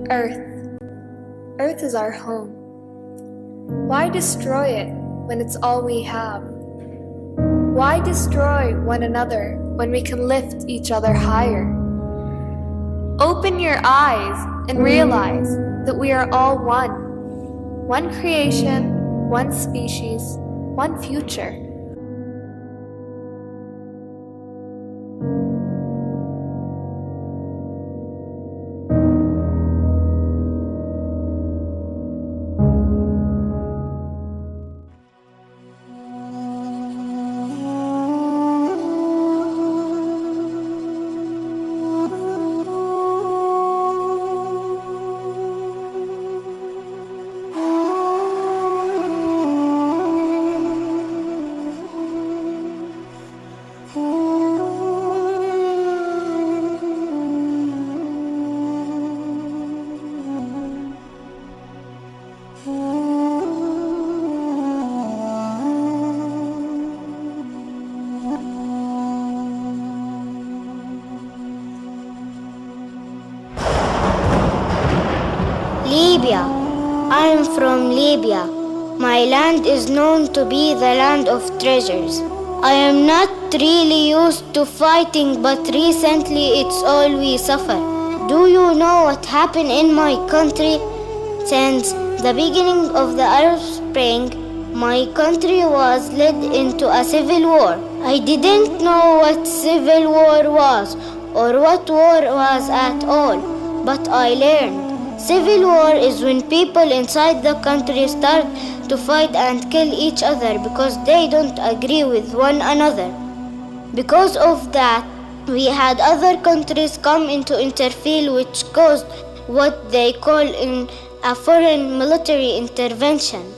Earth. Earth is our home. Why destroy it when it's all we have? Why destroy one another when we can lift each other higher? Open your eyes and realize that we are all one. One creation, one species, one future. Libya. I am from Libya. My land is known to be the land of treasures. I am not really used to fighting, but recently it's all we suffer. Do you know what happened in my country? Since the beginning of the Arab Spring, my country was led into a civil war. I didn't know what civil war was or what war was at all, but I learned. Civil war is when people inside the country start to fight and kill each other because they don't agree with one another. Because of that, we had other countries come into interfere, which caused what they call a foreign military intervention.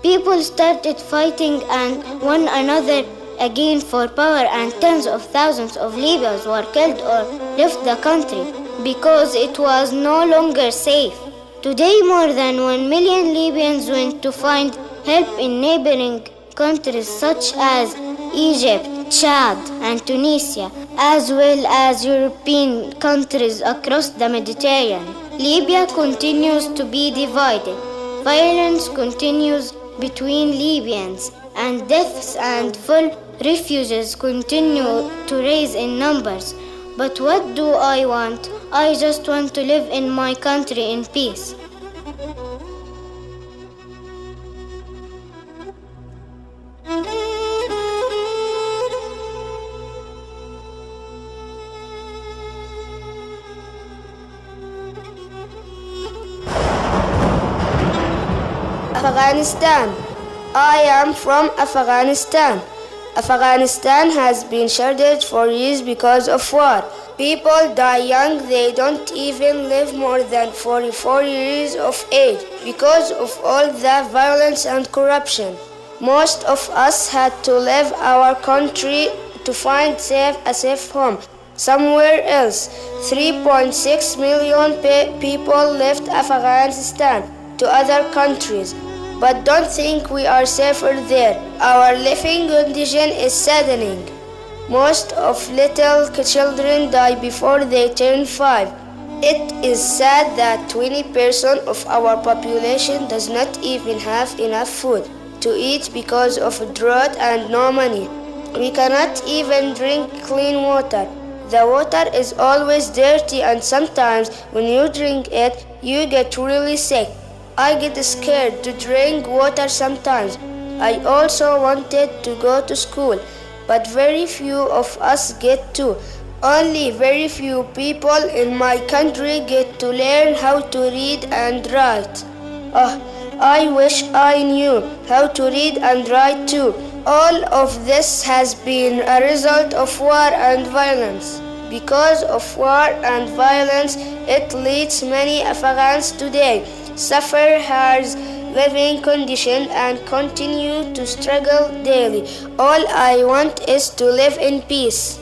People started fighting and one another again for power, and tens of thousands of Libyans were killed or left the country because it was no longer safe. Today, more than 1 million Libyans went to find help in neighboring countries such as Egypt, Chad, and Tunisia, as well as European countries across the Mediterranean. Libya continues to be divided. Violence continues between Libyans, and deaths and full refugees continue to rise in numbers. But what do I want? I just want to live in my country in peace. Afghanistan. I am from Afghanistan. Afghanistan has been shattered for years because of war. People die young, they don't even live more than 44 years of age because of all the violence and corruption. Most of us had to leave our country to find a safe home somewhere else. 3.6 million people left Afghanistan to other countries. But don't think we are safer there. Our living condition is saddening. Most of little children die before they turn 5. It is sad that 20% of our population does not even have enough food to eat because of drought and no money. We cannot even drink clean water. The water is always dirty, and sometimes when you drink it, you get really sick. I get scared to drink water sometimes. I also wanted to go to school, but very few of us get to. Only very few people in my country get to learn how to read and write. Oh, I wish I knew how to read and write too. All of this has been a result of war and violence. Because of war and violence, it leads many Afghans today suffer harsh living conditions and continue to struggle daily. All I want is to live in peace.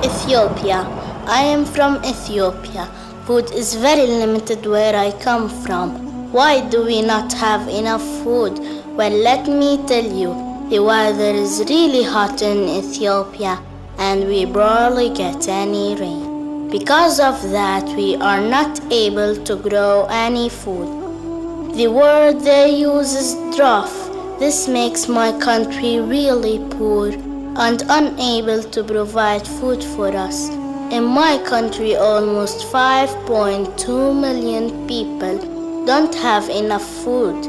If Ethiopia. I am from Ethiopia. Food is very limited where I come from. Why do we not have enough food? Well, let me tell you, the weather is really hot in Ethiopia and we barely get any rain. Because of that, we are not able to grow any food. The word they use is drought. This makes my country really poor and unable to provide food for us. In my country, almost 5.2 million people don't have enough food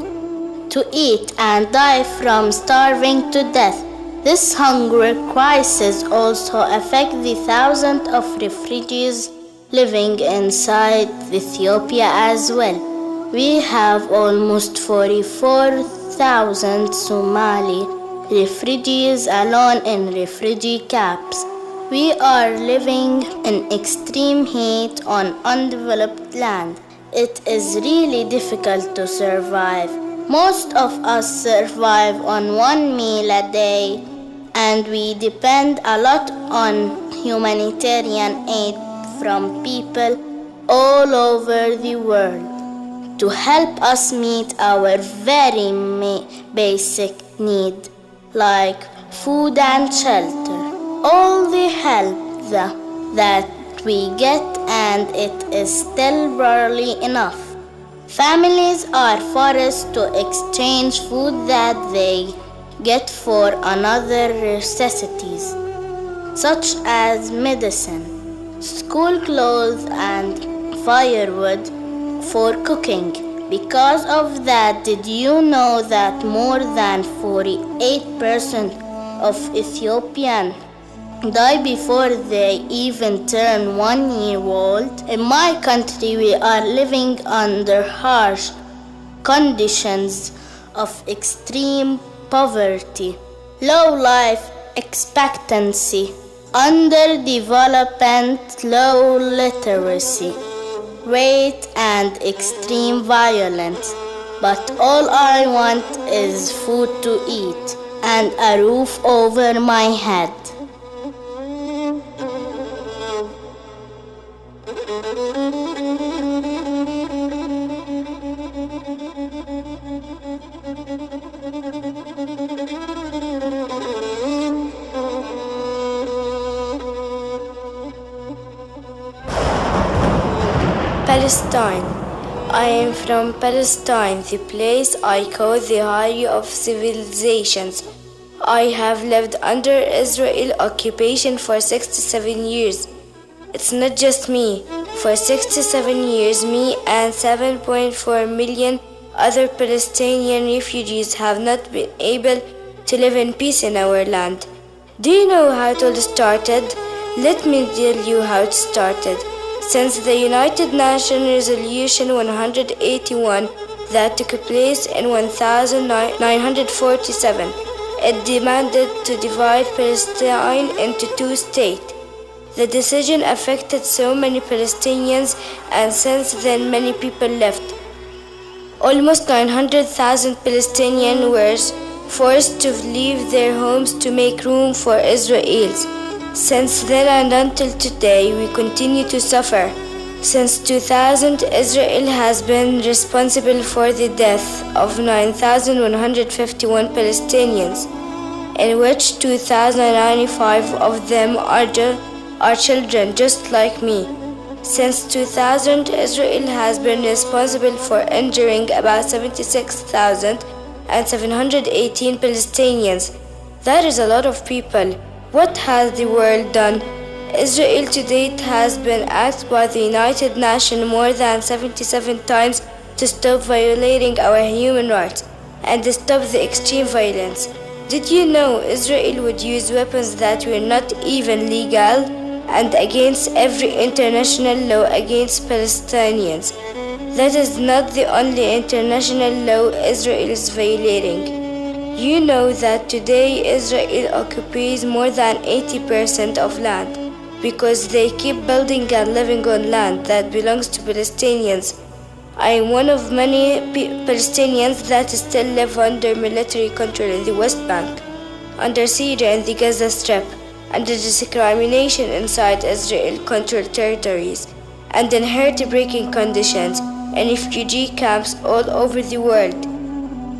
to eat and die from starving to death. This hunger crisis also affects the thousands of refugees living inside Ethiopia as well. We have almost 44,000 Somali refugees alone in refugee camps. We are living in extreme heat on undeveloped land. It is really difficult to survive. Most of us survive on one meal a day, and we depend a lot on humanitarian aid from people all over the world to help us meet our very basic need, like food and shelter. All the help that we get, and it is still barely enough. Families are forced to exchange food that they get for other necessities, such as medicine, school clothes, and firewood for cooking. Because of that, did you know that more than 48% of Ethiopians die before they even turn 1 year old? In my country, we are living under harsh conditions of extreme poverty, low life expectancy, underdevelopment, low literacy rate, and extreme violence. But all I want is food to eat and a roof over my head. Palestine. I am from Palestine, the place I call the Eye of Civilizations. I have lived under Israel occupation for 67 years. It's not just me. For 67 years, me and 7.4 million other Palestinian refugees have not been able to live in peace in our land. Do you know how it all started? Let me tell you how it started. Since the United Nations Resolution 181 that took place in 1947, it demanded to divide Palestine into 2 states. The decision affected so many Palestinians, and since then many people left. Almost 900,000 Palestinians were forced to leave their homes to make room for Israelis. Since then and until today, we continue to suffer. Since 2000, Israel has been responsible for the death of 9,151 Palestinians, in which 2,095 of them are children just like me. Since 2000, Israel has been responsible for injuring about 76,718 Palestinians. That is a lot of people. What has the world done? Israel to date has been asked by the United Nations more than 77 times to stop violating our human rights and to stop the extreme violence. Did you know Israel would use weapons that were not even legal and against every international law against Palestinians? That is not the only international law Israel is violating. You know that today Israel occupies more than 80% of land because they keep building and living on land that belongs to Palestinians. I am one of many Palestinians that still live under military control in the West Bank, under Syria and the Gaza Strip, and the discrimination inside Israel-controlled territories, and in heartbreaking conditions in refugee camps all over the world.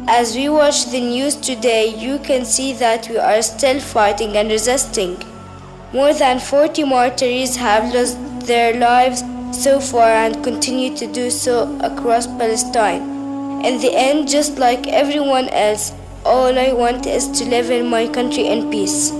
As we watch the news today, you can see that we are still fighting and resisting. More than 40 martyrs have lost their lives so far and continue to do so across Palestine. In the end, just like everyone else, all I want is to live in my country in peace.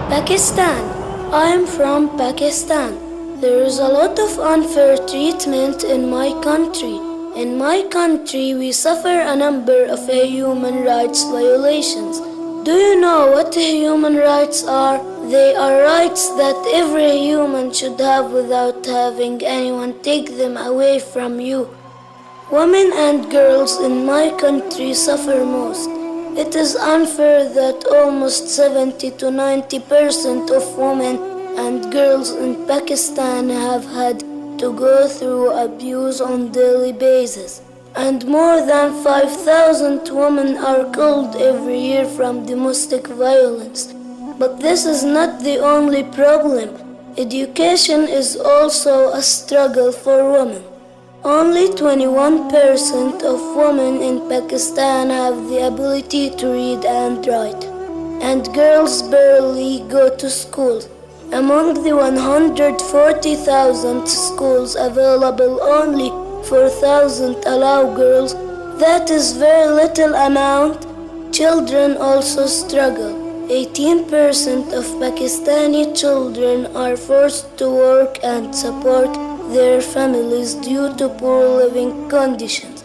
Pakistan. I am from Pakistan. There is a lot of unfair treatment in my country. In my country, we suffer a number of human rights violations. Do you know what human rights are? They are rights that every human should have without having anyone take them away from you. Women and girls in my country suffer most. It is unfair that almost 70 to 90% of women and girls in Pakistan have had to go through abuse on a daily basis. And more than 5,000 women are killed every year from domestic violence. But this is not the only problem. Education is also a struggle for women. Only 21% of women in Pakistan have the ability to read and write, and girls barely go to school. Among the 140,000 schools available, only 4,000 allow girls. That is very little amount. Children also struggle. 18% of Pakistani children are forced to work and support their families due to poor living conditions.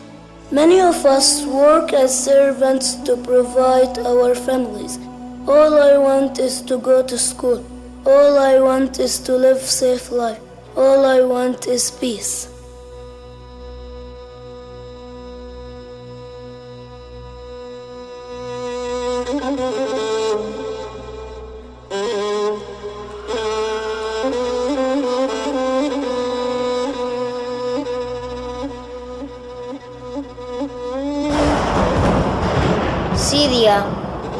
Many of us work as servants to provide our families. All I want is to go to school. All I want is to live a safe life. All I want is peace. Syria.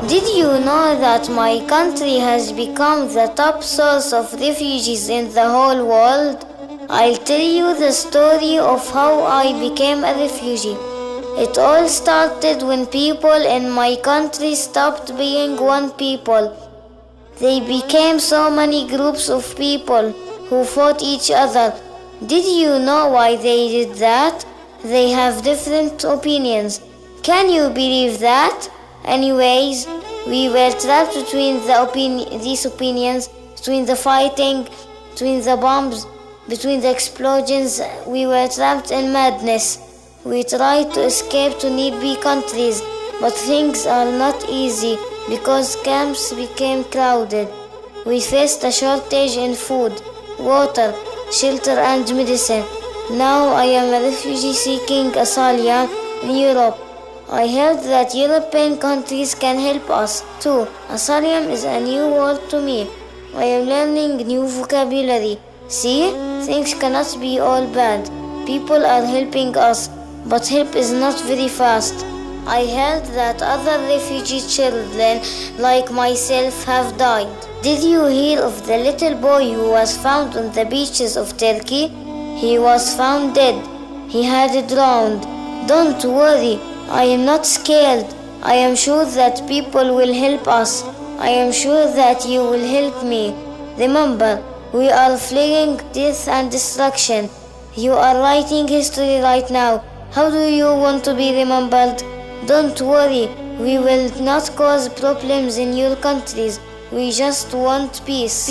Did you know that my country has become the top source of refugees in the whole world? I'll tell you the story of how I became a refugee. It all started when people in my country stopped being one people. They became so many groups of people who fought each other. Did you know why they did that? They have different opinions. Can you believe that? Anyways, we were trapped between these opinions, between the fighting, between the bombs, between the explosions. We were trapped in madness. We tried to escape to nearby countries, but things are not easy because camps became crowded. We faced a shortage in food, water, shelter and medicine. Now I am a refugee seeking asylum in Europe. I heard that European countries can help us too. Asylum is a new word to me. I am learning new vocabulary. See, things cannot be all bad. People are helping us, but help is not very fast. I heard that other refugee children like myself have died. Did you hear of the little boy who was found on the beaches of Turkey? He was found dead. He had drowned. Don't worry. I am not scared. I am sure that people will help us. I am sure that you will help me. Remember, we are fleeing death and destruction. You are writing history right now. How do you want to be remembered? Don't worry, we will not cause problems in your countries. We just want peace.